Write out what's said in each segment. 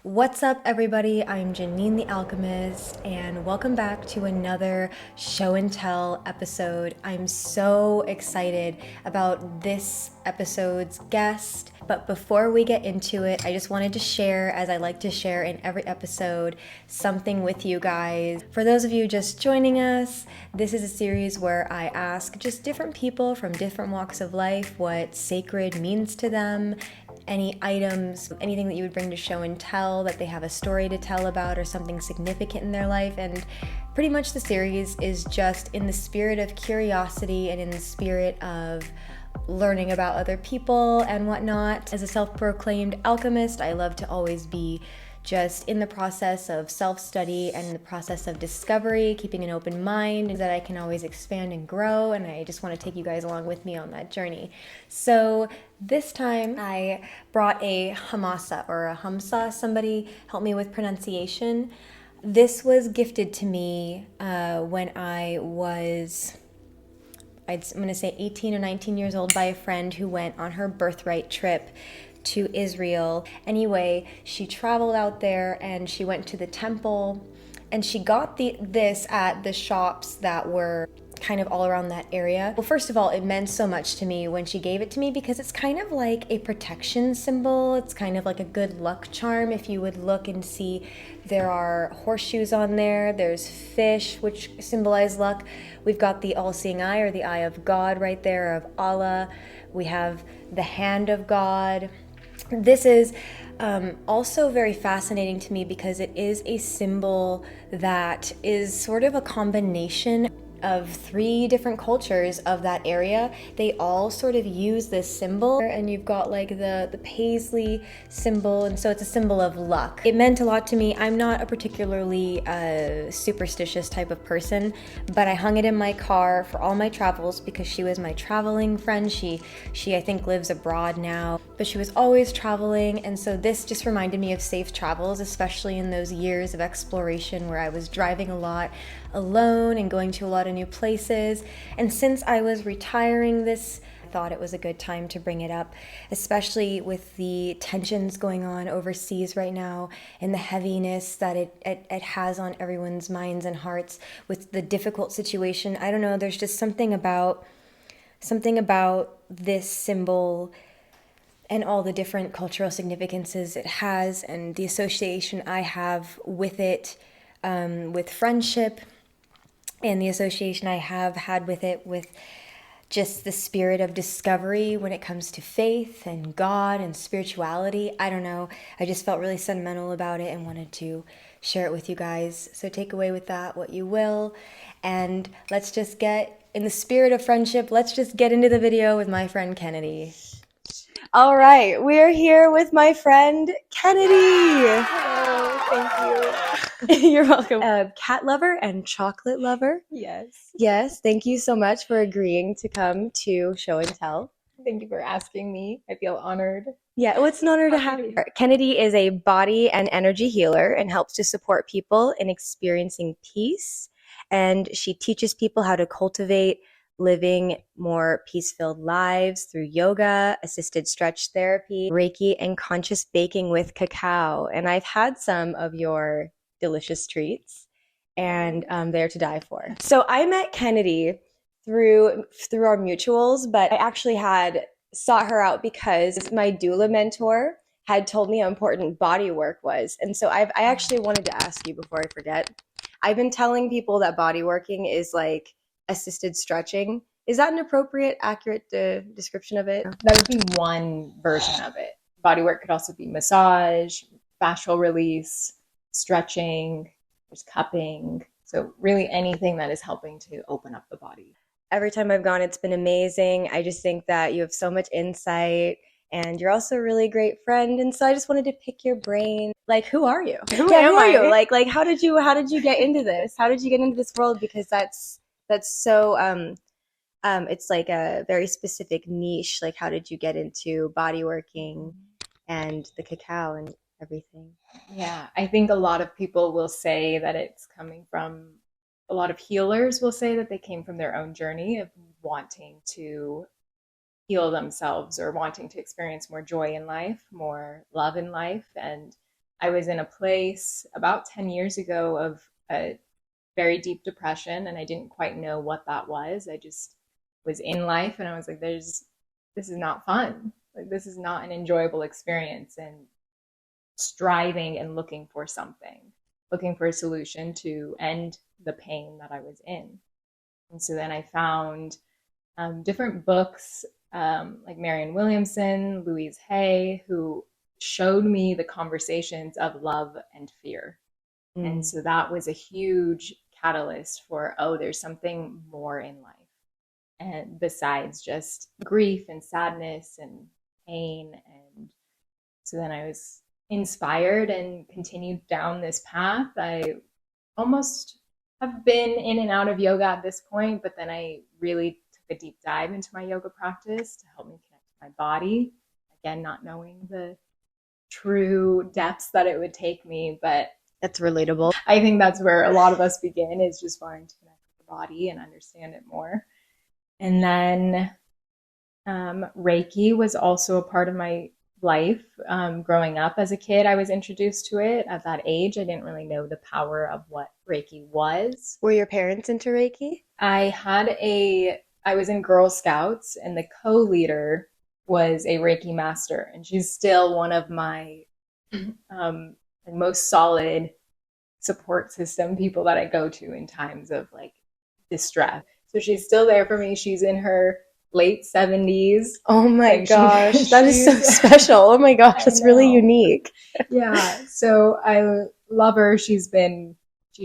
What's up, everybody? I'm Janine the Alchemist, and welcome back to another show and tell episode. I'm so excited about this episode's guest. But before we get into it, I just wanted to share, as I like to share in every episode, something with you guys. For those of you just joining us, this is a series where I ask just different people from different walks of life what sacred means to them, any items, anything that you would bring to show and tell that they have a story to tell about or something significant in their life. And pretty much the series is just in the spirit of curiosity and in the spirit of learning about other people and whatnot. As a self-proclaimed alchemist, I love to always be just in the process of self-study and the process of discovery, keeping an open mind that I can always expand and grow, and I just want to take you guys along with me on that journey. So this time I brought a hamasa or a hamsa. Somebody help me with pronunciation. This was gifted to me when I was, I'm going to say 18 or 19 years old, by a friend who went on her birthright trip to Israel. Anyway, she traveled out there and she went to the temple, and she got this at the shops that were kind of all around that area. Well, first of all, it meant so much to me when she gave it to me because it's kind of like a protection symbol. It's kind of like a good luck charm. If you would look and see, there are horseshoes on there. There's fish, which symbolize luck. We've got the all-seeing eye, or the eye of God right there, of Allah. We have the hand of God. This is also very fascinating to me because it is a symbol that is sort of a combination of 3 different cultures of that area. They all sort of use this symbol, and you've got like the paisley symbol, and so it's a symbol of luck. It meant a lot to me. I'm not a particularly superstitious type of person, but I hung it in my car for all my travels because she was my traveling friend. She I think lives abroad now, but she was always traveling, and so this just reminded me of safe travels, especially in those years of exploration where I was driving a lot alone and going to a lot of new places. And since I was retiring, this I thought it was a good time to bring it up, especially with the tensions going on overseas right now and the heaviness that it has on everyone's minds and hearts with the difficult situation. I don't know, there's just something about this symbol and all the different cultural significances it has, and the association I have with it, with friendship, and the association I have had with it, with just the spirit of discovery when it comes to faith and God and spirituality. I don't know, I just felt really sentimental about it and wanted to share it with you guys. So take away with that what you will, and let's just get, in the spirit of friendship, let's just get into the video with my friend Kennedy. All right, we're here with my friend Kennedy. Hello, thank you. You're welcome. A cat lover and chocolate lover. Yes. Yes, thank you so much for agreeing to come to show and tell. Thank you for asking me. I feel honored. Yeah, well, it's an honor to have you. Kennedy is a body and energy healer and helps to support people in experiencing peace. And she teaches people how to cultivate living more peace-filled lives through yoga, assisted stretch therapy, Reiki, and conscious baking with cacao. And I've had some of your delicious treats, and they're to die for. So I met Kennedy through our mutuals, but I actually had sought her out because my doula mentor had told me how important body work was. And so I actually wanted to ask you before I forget. I've been telling people that body working is like assisted stretching. Is that an appropriate, accurate description of it? That would be one version of it. Body work could also be massage, fascial release, stretching, there's cupping. So really anything that is helping to open up the body. Every time I've gone, it's been amazing. I just think that you have so much insight, and you're also a really great friend. And so I just wanted to pick your brain. Like, who are you? Who are you? Like how did you get into this? How did you get into this world? Because that's so it's like a very specific niche. Like, how did you get into body working and the cacao and everything? Yeah, I think a lot of people will say that it's coming from, a lot of healers will say that they came from their own journey of wanting to heal themselves or wanting to experience more joy in life, more love in life. And I was in a place about 10 years ago of a very deep depression, and I didn't quite know what that was. I just was in life and I was like, this is not fun. Like, this is not an enjoyable experience. And striving and looking for something, looking for a solution to end the pain that I was in. And so then I found different books like Marianne Williamson, Louise Hay, who showed me the conversations of love and fear. And so that was a huge catalyst for, oh, there's something more in life. And besides just grief and sadness and pain. And so then I was inspired and continued down this path. I almost have been in and out of yoga at this point, but then I really took a deep dive into my yoga practice to help me connect to my body. Again, not knowing the true depths that it would take me, but That's relatable. I think that's where a lot of us begin, is just wanting to connect with the body and understand it more. And then Reiki was also a part of my life. Growing up as a kid, I was introduced to it. At that age, I didn't really know the power of what Reiki was. Were your parents into Reiki? I was in Girl Scouts, and the co-leader was a Reiki master, and she's still one of my most solid support system people that I go to in times of like distress. So she's still there for me. She's in her late 70s. Oh my gosh, that is so special. Oh my gosh, that's really unique. Yeah, so I love her. She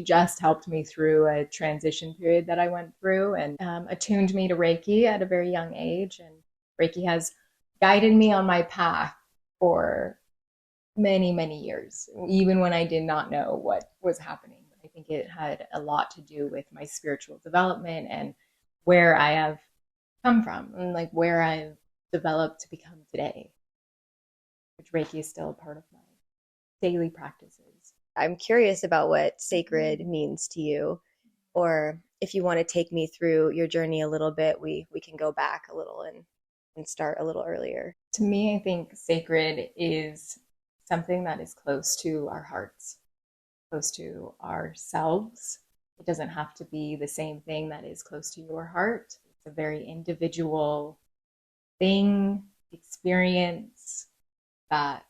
just helped me through a transition period that I went through, and attuned me to Reiki at a very young age. And Reiki has guided me on my path for many, many years, even when I did not know what was happening. I think it had a lot to do with my spiritual development and where I have come from, and like where I've developed to become today, which Reiki is still a part of my daily practices. I'm curious about what sacred means to you, or if you want to take me through your journey a little bit, we can go back a little and start a little earlier. To me, I think sacred is something that is close to our hearts, close to ourselves. It doesn't have to be the same thing that is close to your heart. It's a very individual thing, experience that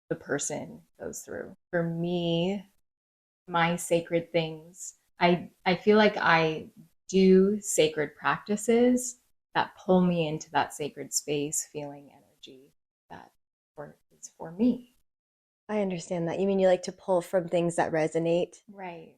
the person goes through. For me, my sacred things, I feel like I do sacred practices that pull me into that sacred space, feeling energy that is for me. I understand that. You mean you like to pull from things that resonate? Right.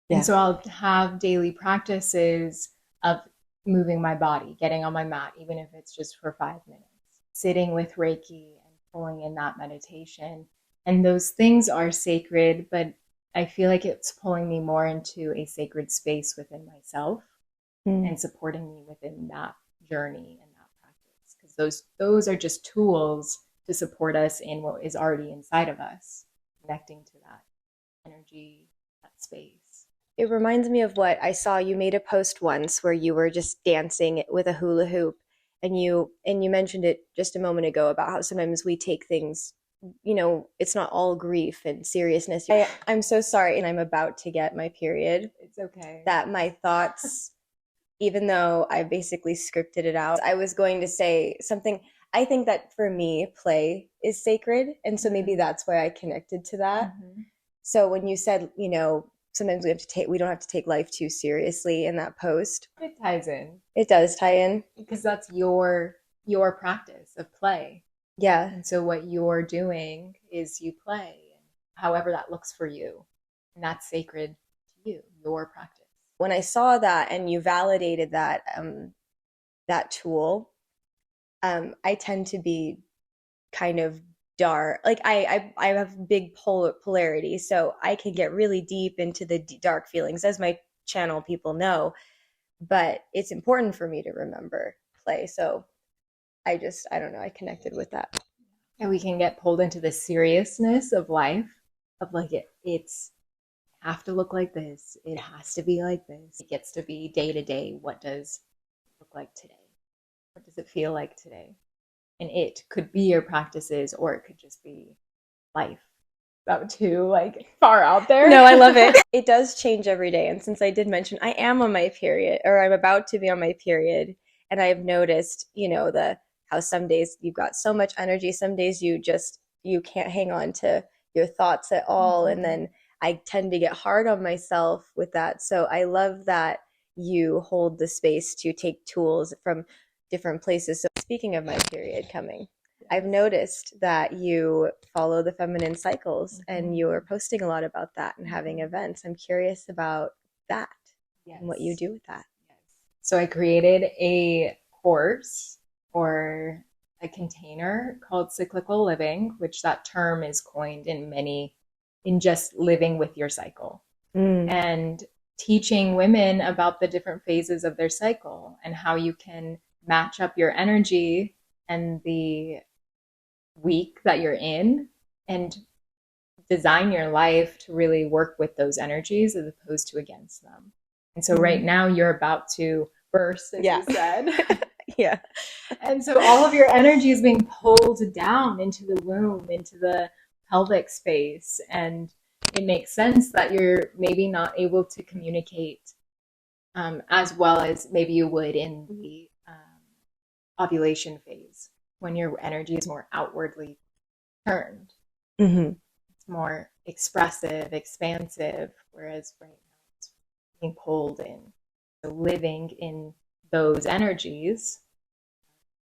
Yeah. And so I'll have daily practices of moving my body, getting on my mat, even if it's just for 5 minutes, sitting with Reiki and pulling in that meditation. And those things are sacred, but I feel like it's pulling me more into a sacred space within myself and supporting me within that journey and that practice. Because those are just tools to support us in what is already inside of us, connecting to that energy, that space. It reminds me of what I saw. You made a post once where you were just dancing with a hula hoop, and you mentioned it just a moment ago about how sometimes we take things, it's not all grief and seriousness. I'm so sorry, and I'm about to get my period. It's okay. That my thoughts, even though I basically scripted it out, I was going to say something. I think that for me, play is sacred, and so maybe that's why I connected to that. Mm-hmm. So when you said, sometimes we don't have to take life too seriously in that post. It ties in. It does tie in. Because that's your practice of play. Yeah. And so what you're doing is you play, however that looks for you. And that's sacred to you, your practice. When I saw that and you validated that tool, I tend to be kind of dark. Like I have big polarity, so I can get really deep into the dark feelings, as my channel people know. But it's important for me to remember play. So I don't know, I connected with that. And we can get pulled into the seriousness of life, of like it's have to look like this. It has to be like this. It gets to be day to day. What does it look like today? What does it feel like today? And it could be your practices, or it could just be life. That too, like, far out there. No, I love it. It does change every day. And since I did mention I am on my period, or I'm about to be on my period, and I've noticed, how some days you've got so much energy, some days you can't hang on to your thoughts at all. And then I tend to get hard on myself with that. So I love that you hold the space to take tools from different places. So speaking of my period coming, I've noticed that you follow the feminine cycles and you are posting a lot about that and having events. I'm curious about that and what you do with that. So I created a course or a container called Cyclical Living, which that term is coined in just living with your cycle and teaching women about the different phases of their cycle and how you can match up your energy and the week that you're in and design your life to really work with those energies as opposed to against them. And so right now you're about to burst, as you said. Yeah. And so all of your energy is being pulled down into the womb, into the pelvic space. And it makes sense that you're maybe not able to communicate as well as maybe you would in the ovulation phase when your energy is more outwardly turned. It's more expressive, expansive, whereas right now it's being pulled in. So living in those energies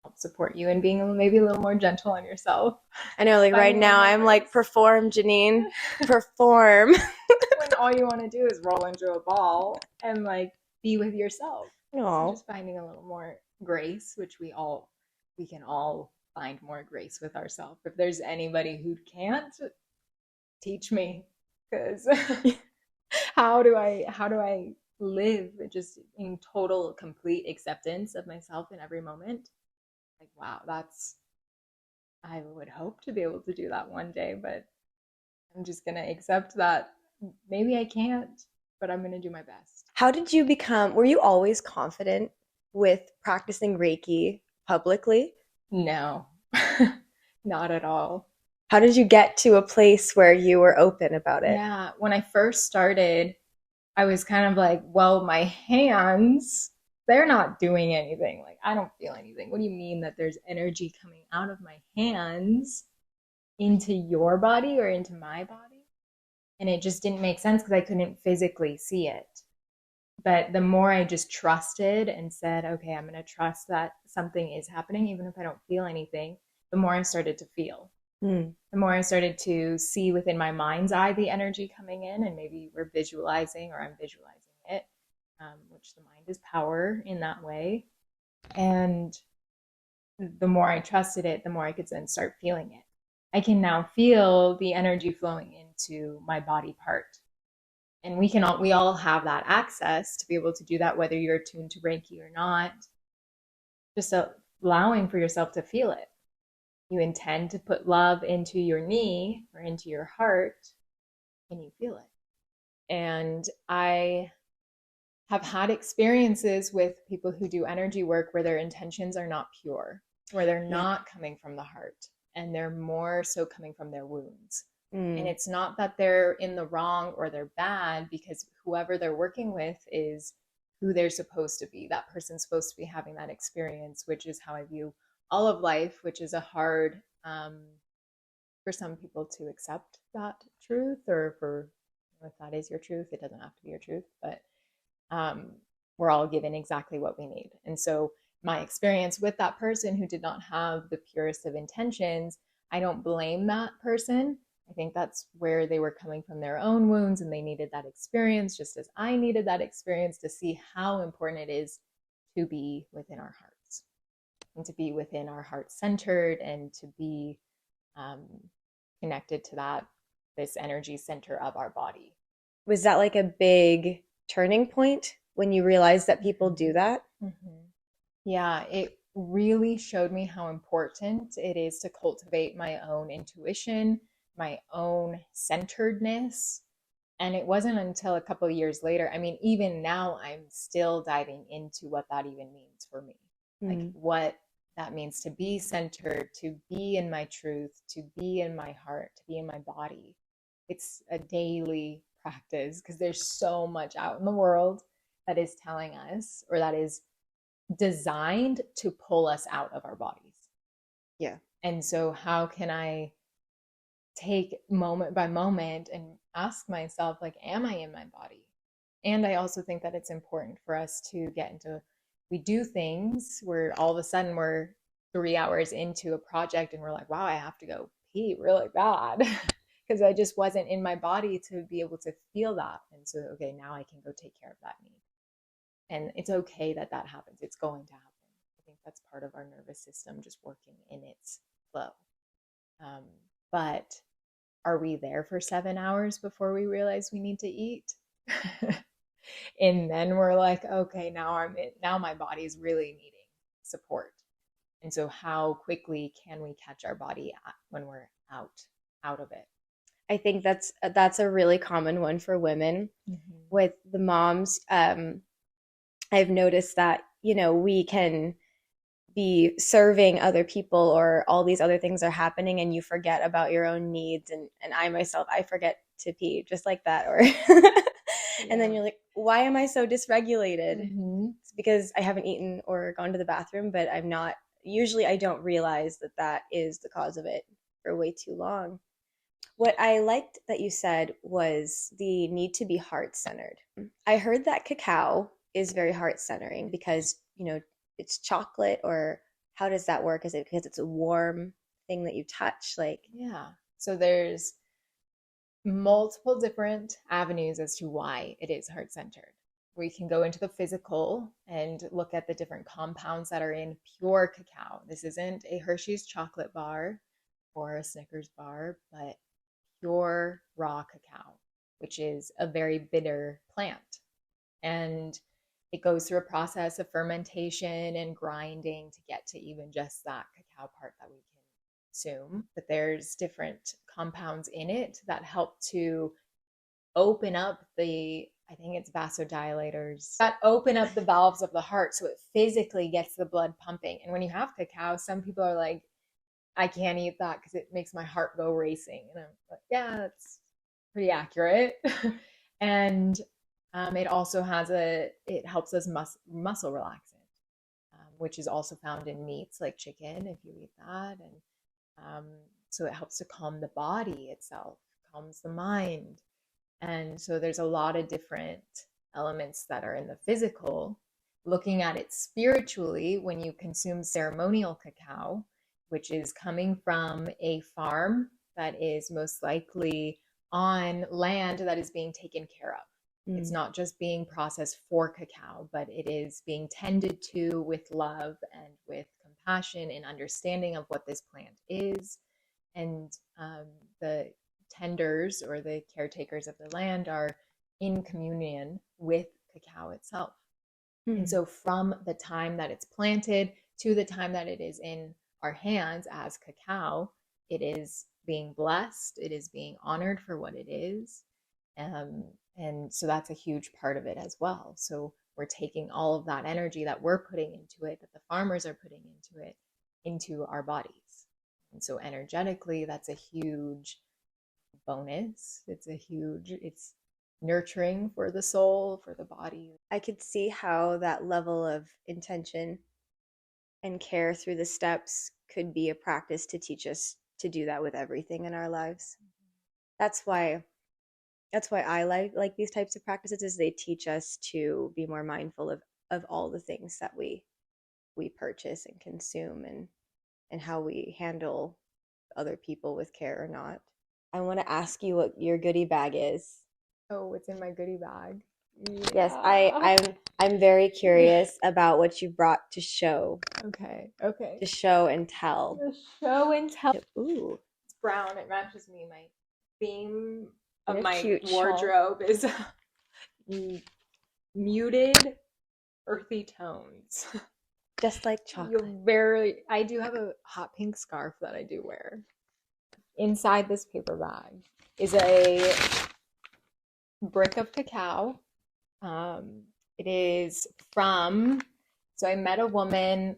help support you in being maybe a little more gentle on yourself. I know, like right now I'm like, perform, Janine, perform. When all you want to do is roll into a ball and like be with yourself. So just finding a little more grace, which we can all find more grace with ourselves. If there's anybody who can't, teach me, because how do I live just in total complete acceptance of myself in every moment? Like, wow, I would hope to be able to do that one day, but I'm just gonna accept that maybe I can't, but I'm gonna do my best. How did you were you always confident with practicing Reiki publicly? No, not at all. How did you get to a place where you were open about it? Yeah, when I first started, I was kind of like, well, my hands, they're not doing anything. Like, I don't feel anything. What do you mean that there's energy coming out of my hands into your body or into my body? And it just didn't make sense because I couldn't physically see it. But the more I just trusted and said, okay, I'm going to trust that something is happening, even if I don't feel anything, the more I started to feel. The more I started to see within my mind's eye the energy coming in, and maybe we're visualizing or I'm visualizing it, which the mind is power in that way. And the more I trusted it, the more I could then start feeling it. I can now feel the energy flowing into my body part. And we all have that access to be able to do that, whether you're attuned to Reiki or not, just allowing for yourself to feel it. You intend to put love into your knee or into your heart, and you feel it. And I have had experiences with people who do energy work where their intentions are not pure, where they're not coming from the heart, and they're more so coming from their wounds. And it's not that they're in the wrong or they're bad, because whoever they're working with is who they're supposed to be. That person's supposed to be having that experience, which is how I view all of life, which is a hard for some people to accept that truth, or for if that is your truth, it doesn't have to be your truth, but we're all given exactly what we need. And so my experience with that person who did not have the purest of intentions, I don't blame that person. I think that's where they were coming from, their own wounds, and they needed that experience, just as I needed that experience to see how important it is to be within our hearts, and to be within our heart centered, and to be connected to this energy center of our body. Was that like a big turning point when you realized that people do that? Yeah, it really showed me how important it is to cultivate my own intuition, my own centeredness. And it wasn't until a couple of years later, I mean, even now I'm still diving into what that even means for me. Like, what that means to be centered, to be in my truth, to be in my heart, to be in my body. It's a daily practice because there's so much out in the world that is telling us, or that is designed to pull us out of our bodies. Yeah. And so how can I take moment by moment and ask myself, like, am I in my body? And I also think that it's important for us to get into, we do things where all of a sudden we're 3 hours into a project and we're like, wow, I have to go pee really bad because I just wasn't in my body to be able to feel that. And so, okay, now I can go take care of that need. And it's okay that that happens. It's going to happen. I think that's part of our nervous system just working in its flow. But are we there for 7 hours before we realize we need to eat? And then we're like, okay, now my body is really needing support. And so how quickly can we catch our body when we're out of it? I think that's a really common one for women. With the moms. I've noticed that, we can be serving other people or all these other things are happening and you forget about your own needs. And I myself, I forget to pee just like that. Or and then you're like, why am I so dysregulated? It's because I haven't eaten or gone to the bathroom, but usually I don't realize that that is the cause of it for way too long. What I liked that you said was the need to be heart-centered. I heard that cacao is very heart-centering because, it's chocolate, or how does that work? Is it because it's a warm thing that you touch? Yeah. So there's multiple different avenues as to why it is heart-centered. We can go into the physical and look at the different compounds that are in pure cacao. This isn't a Hershey's chocolate bar or a Snickers bar, but pure raw cacao, which is a very bitter plant. And it goes through a process of fermentation and grinding to get to even just that cacao part that we can consume. But there's different compounds in it that help to open up I think it's vasodilators, that open up the valves of the heart so it physically gets the blood pumping. And when you have cacao, some people are like, I can't eat that because it makes my heart go racing. And I'm like, yeah, that's pretty accurate. And it also it helps us muscle relaxant, which is also found in meats like chicken, if you eat that. And so it helps to calm the body itself, calms the mind. And so there's a lot of different elements that are in the physical. Looking at it spiritually, when you consume ceremonial cacao, which is coming from a farm that is most likely on land that is being taken care of. It's not just being processed for cacao, but it is being tended to with love and with compassion and understanding of what this plant is. And the tenders or the caretakers of the land are in communion with cacao itself. And so from the time that it's planted to the time that it is in our hands as cacao, it is being blessed, it is being honored for what it is. And so that's a huge part of it as well. So we're taking all of that energy that we're putting into it, that the farmers are putting into it, into our bodies. And so energetically, that's a huge bonus. It's nurturing for the soul, for the body. I could see how that level of intention and care through the steps could be a practice to teach us to do that with everything in our lives. That's why I like these types of practices, is they teach us to be more mindful of all the things that we purchase and consume, and how we handle other people with care or not. I want to ask you what your goodie bag is. Oh, what's in my goodie bag? Yeah. Yes, I'm very curious about what you brought to show. Okay. To show and tell. The show and tell. Ooh. It's brown. It matches me. My theme of What a my cute wardrobe is muted, earthy tones. Just like chocolate. I do have a hot pink scarf that I do wear. Inside this paper bag is a brick of cacao. It is so I met a woman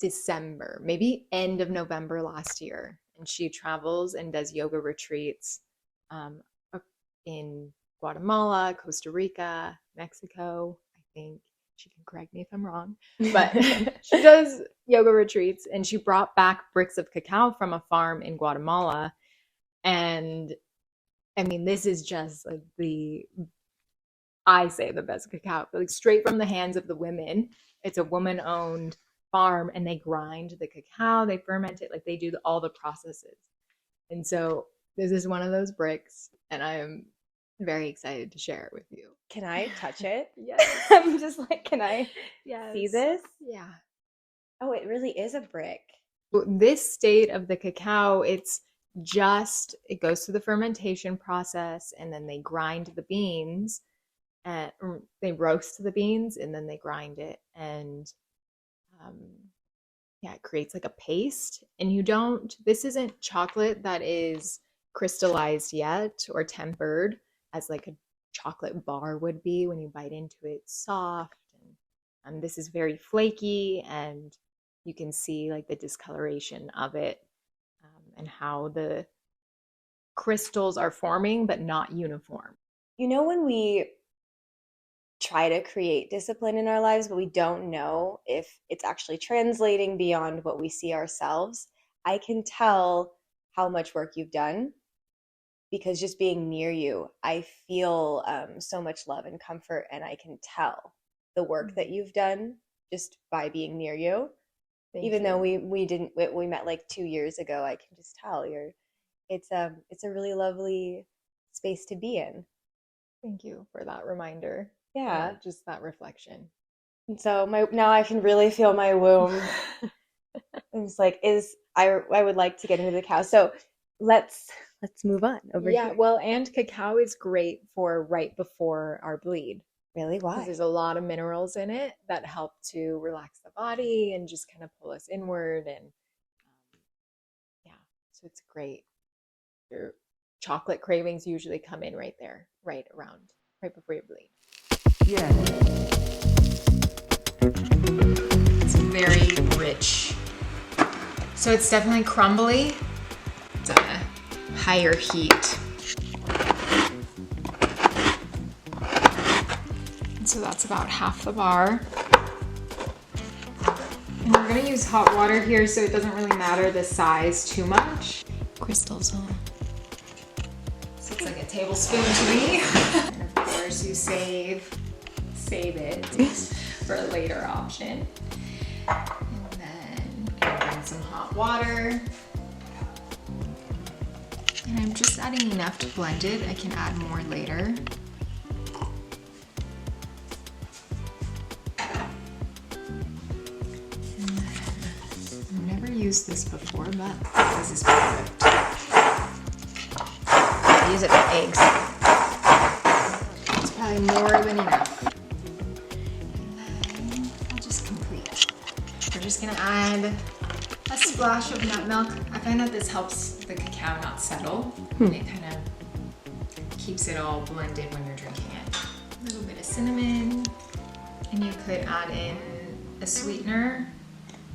December, maybe end of November last year. And she travels and does yoga retreats um, in Guatemala, Costa Rica, Mexico, I think. She can correct me if I'm wrong, but she does yoga retreats, and she brought back bricks of cacao from a farm in Guatemala. And I mean, this is just like I say the best cacao, like straight from the hands of the women. It's a woman-owned farm, and they grind the cacao, they ferment it, like they do all the processes. And so this is one of those bricks, and I am very excited to share it with you. Can I touch it? Yes. I'm just like, can I see Yes. this? Yeah. Oh, it really is a brick. This state of the cacao, it goes through the fermentation process, and then they grind the beans, and they roast the beans, and then they grind it, and it creates like a paste. And this isn't chocolate that is crystallized yet or tempered as like a chocolate bar would be. When you bite into it, it's soft, and this is very flaky, and you can see like the discoloration of it, and how the crystals are forming but not uniform. You know, when we try to create discipline in our lives, but we don't know if it's actually translating beyond what we see ourselves, I can tell how much work you've done, because just being near you, I feel so much love and comfort, and I can tell the work that you've done just by being near you. Even though we met like 2 years ago, I can just tell it's a really lovely space to be in. Thank you for that reminder. Yeah, just that reflection. And so now I can really feel my womb. It's like, I would like to get into the cacao. So let's move on over here. Yeah, well, and cacao is great for right before our bleed. Really? Why? Because there's a lot of minerals in it that help to relax the body and just kind of pull us inward. And so it's great. Your chocolate cravings usually come in right there, right before you bleed. Yeah. It's very rich. So it's definitely crumbly. It's a higher heat. And so that's about half the bar. And we're gonna use hot water here, so it doesn't really matter the size too much. Crystals on. So it's like a tablespoon to me. And of course you save it for a later option. And then add in some hot water. And I'm just adding enough to blend it. I can add more later. And then, I've never used this before, but this is perfect. I use it for eggs. It's probably more than enough. And then I'll just complete. We're just gonna add a splash of nut milk. I find that this helps the cacao not settle. And it kind of keeps it all blended when you're drinking it. A little bit of cinnamon. And you could add in a sweetener.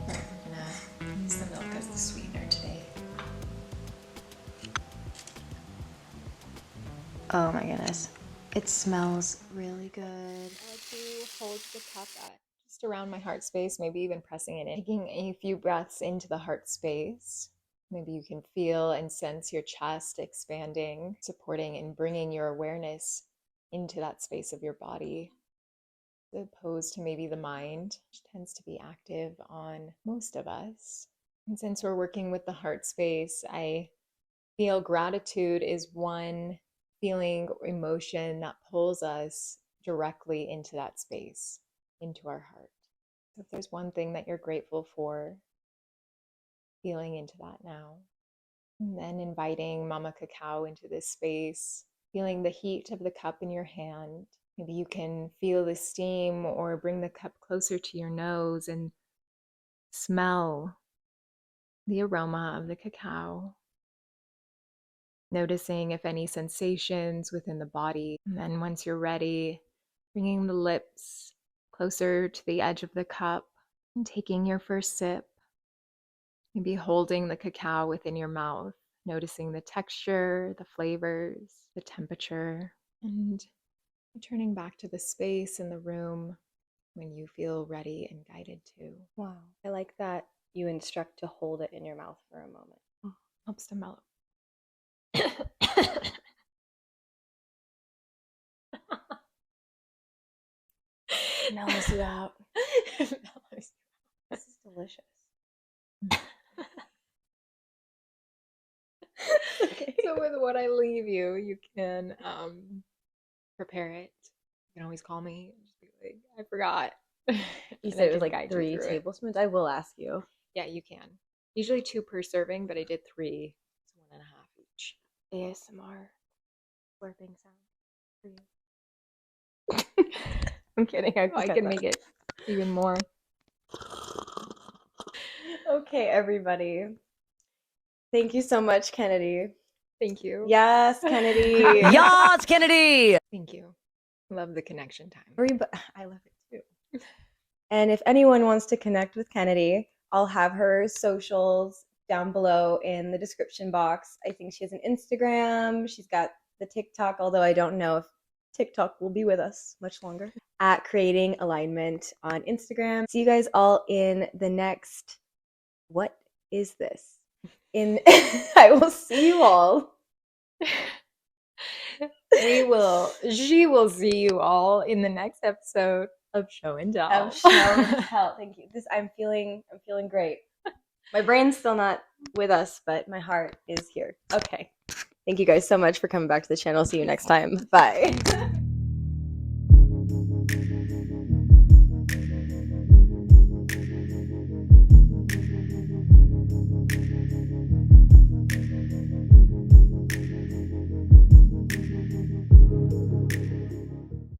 But we're gonna use the milk as the sweetener today. Oh my goodness. It smells really good. I like to hold the cup at just around my heart space, maybe even pressing it in. Taking a few breaths into the heart space. Maybe you can feel and sense your chest expanding, supporting and bringing your awareness into that space of your body, as opposed to maybe the mind, which tends to be active on most of us. And since we're working with the heart space, I feel gratitude is one feeling or emotion that pulls us directly into that space, into our heart. So if there's one thing that you're grateful for, feeling into that now. And then inviting Mama Cacao into this space, feeling the heat of the cup in your hand. Maybe you can feel the steam or bring the cup closer to your nose and smell the aroma of the cacao. Noticing if any sensations within the body. And then once you're ready, bringing the lips closer to the edge of the cup and taking your first sip. Maybe holding the cacao within your mouth, noticing the texture, the flavors, the temperature, and returning back to the space in the room when you feel ready and guided to. Wow. I like that you instruct to hold it in your mouth for a moment. Helps to mellow. Mellows you out. This is delicious. Okay. So with what I leave you, you can prepare it. You can always call me and just be like, I forgot. You said it was like 3 tablespoons. I will ask you. Yeah, you can. Usually 2 per serving, but I did 3. It's 1.5 each. ASMR slurping sound for you. I'm kidding. I can make it even more. Okay, everybody. Thank you so much, Kennedy. Thank you. Yes, Kennedy. Yes, Kennedy. Thank you. Love the connection time. I love it too. And if anyone wants to connect with Kennedy, I'll have her socials down below in the description box. I think she has an Instagram. She's got the TikTok, although I don't know if TikTok will be with us much longer. At Creating Alignment on Instagram. See you guys all in the next What Is This? I will see you all. She will see you all in the next episode of Show and Tell. Of Show and Tell. Thank you. I'm feeling great. My brain's still not with us, but my heart is here. Okay. Thank you guys so much for coming back to the channel. See you next time. Bye.